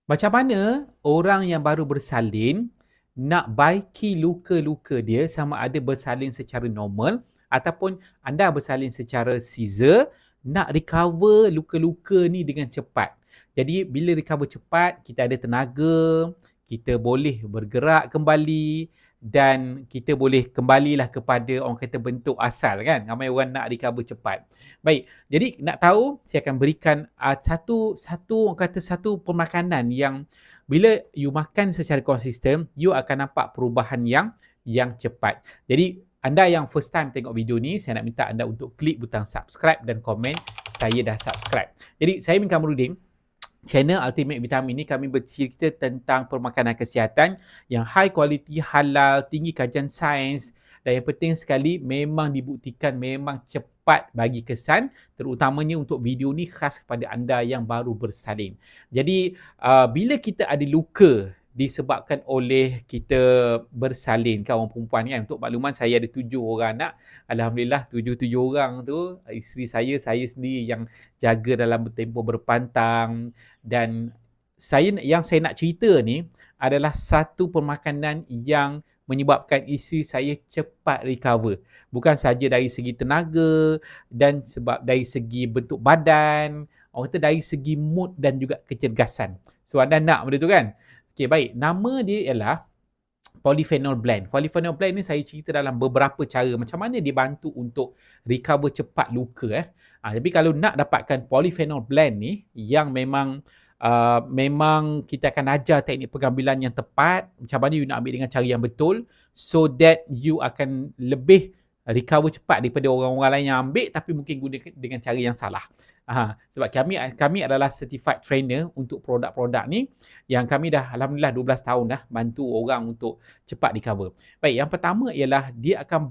Macam mana orang yang baru bersalin nak baiki luka-luka dia, sama ada bersalin secara normal ataupun anda bersalin secara scissor, nak recover luka-luka ni dengan cepat. Jadi bila recover cepat, kita ada tenaga, kita boleh bergerak kembali dan kita boleh kembalilah kepada orang kata bentuk asal kan. Ramai orang nak recover cepat. Baik, jadi nak tahu, saya akan berikan orang kata satu pemakanan yang bila you makan secara konsisten, you akan nampak perubahan yang cepat. Jadi anda yang first time tengok video ni, saya nak minta anda untuk klik butang subscribe dan komen saya dah subscribe. Jadi saya bin Kamarudin, channel Ultimate Vitamin ni kami bercerita tentang permakanan kesihatan yang high quality, halal, tinggi kajian sains, dan yang penting sekali memang dibuktikan memang cepat bagi kesan, terutamanya untuk video ni khas kepada anda yang baru bersalin. Jadi bila kita ada luka disebabkan oleh kita bersalin kan, orang perempuan kan, untuk makluman saya ada 7 orang anak. Alhamdulillah 7 orang tu isteri saya sendiri yang jaga dalam tempoh berpantang. Dan yang saya nak cerita ni adalah satu pemakanan yang menyebabkan isteri saya cepat recover. Bukan saja dari segi tenaga dan sebab dari segi bentuk badan, orang kata dari segi mood dan juga kecergasan. So anda nak benda tu kan? Okey, baik. Nama dia ialah Polyphenol Blend. Polyphenol Blend ni saya cerita dalam beberapa cara macam mana dia bantu untuk recover cepat luka. Tapi kalau nak dapatkan Polyphenol Blend ni yang memang kita akan ajar teknik pengambilan yang tepat, macam mana you nak ambil dengan cara yang betul, so that you akan lebih recover cepat daripada orang-orang lain yang ambil tapi mungkin guna dengan cara yang salah. Sebab kami adalah certified trainer untuk produk-produk ni yang kami dah alhamdulillah 12 tahun dah bantu orang untuk cepat recover. Baik, yang pertama ialah dia akan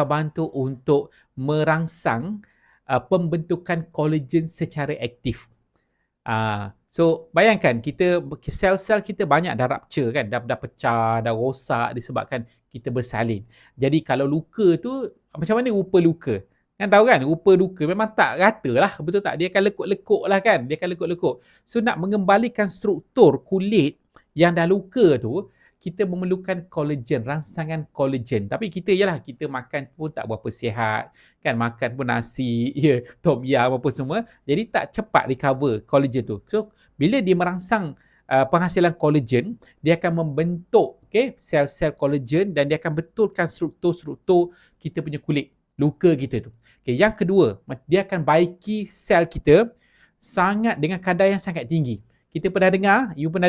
bantu untuk merangsang pembentukan kolagen secara aktif. So bayangkan sel-sel kita banyak dah rupture kan, dah pecah, dah rosak disebabkan kita bersalin. Jadi kalau luka tu, macam mana rupa luka? Kan tahu kan, rupa luka memang tak rata lah, betul tak? Dia akan lekuk-lekuk lah kan, So nak mengembalikan struktur kulit yang dah luka tu, kita memerlukan kolagen, rangsangan kolagen. Tapi kita makan pun tak berapa sihat kan, makan pun nasi, tom yum apa semua, jadi tak cepat recover kolagen tu. So bila dia merangsang penghasilan kolagen, dia akan membentuk sel-sel kolagen dan dia akan betulkan struktur-struktur kita punya kulit, luka kita tu. Yang kedua, dia akan baiki sel kita dengan kadar yang sangat tinggi. You pernah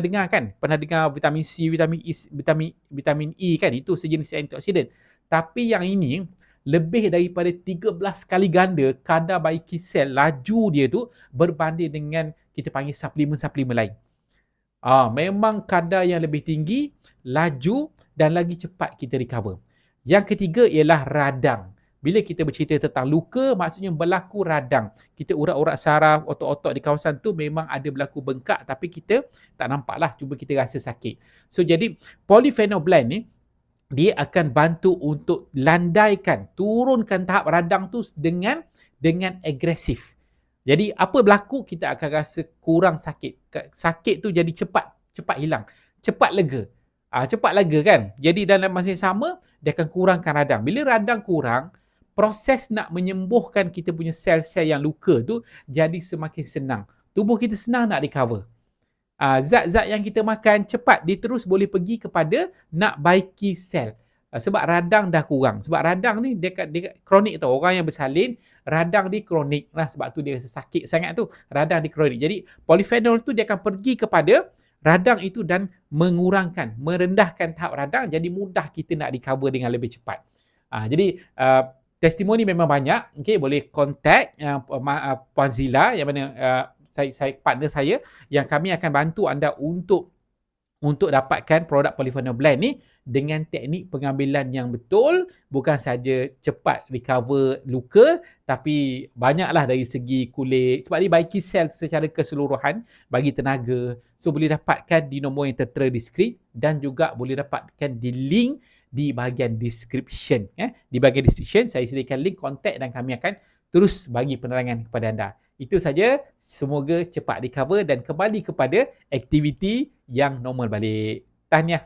dengar kan? Pernah dengar vitamin C, vitamin E kan? Itu sejenis antioksidan. Tapi yang ini lebih daripada 13 kali ganda kadar baiki sel, laju dia tu berbanding dengan kita panggil suplemen-suplemen lain. Memang kadar yang lebih tinggi, laju dan lagi cepat kita recover. Yang ketiga ialah radang. Bila kita bercerita tentang luka, maksudnya berlaku radang. Kita urat-urat saraf, otot-otot di kawasan tu memang ada berlaku bengkak tapi kita tak nampak lah, cuba kita rasa sakit. So jadi Polyphenol Blend ni dia akan bantu untuk landaikan, turunkan tahap radang tu dengan agresif. Jadi apa berlaku, kita akan rasa kurang sakit. Sakit tu jadi cepat hilang, cepat lega. Cepat lega kan. Jadi dalam masa yang sama dia akan kurangkan radang. Bila radang kurang, proses nak menyembuhkan kita punya sel-sel yang luka tu jadi semakin senang. Tubuh kita senang nak recover. Zat-zat yang kita makan cepat dia terus boleh pergi kepada nak baiki sel. Sebab radang dah kurang. Sebab radang ni dia kronik tau. Orang yang bersalin, radang dia kronik lah. Sebab tu dia rasa sakit sangat tu. Radang dia kronik. Jadi polyphenol tu dia akan pergi kepada radang itu dan merendahkan tahap radang. Jadi mudah kita nak recover dengan lebih cepat. Jadi testimoni memang banyak. Boleh contact Puan Zila yang mana saya partner saya, yang kami akan bantu anda untuk dapatkan produk Polyphenol Blend ni dengan teknik pengambilan yang betul, bukan saja cepat recover luka tapi banyaklah dari segi kulit, sebab dia baiki sel secara keseluruhan, bagi tenaga. So boleh dapatkan di nombor yang tertera di skrin dan juga boleh dapatkan di link di bahagian description. Di bahagian description saya sediakan link kontak dan kami akan terus bagi penerangan kepada anda. Itu saja. Semoga cepat recover dan kembali kepada aktiviti yang normal balik. Tahniah.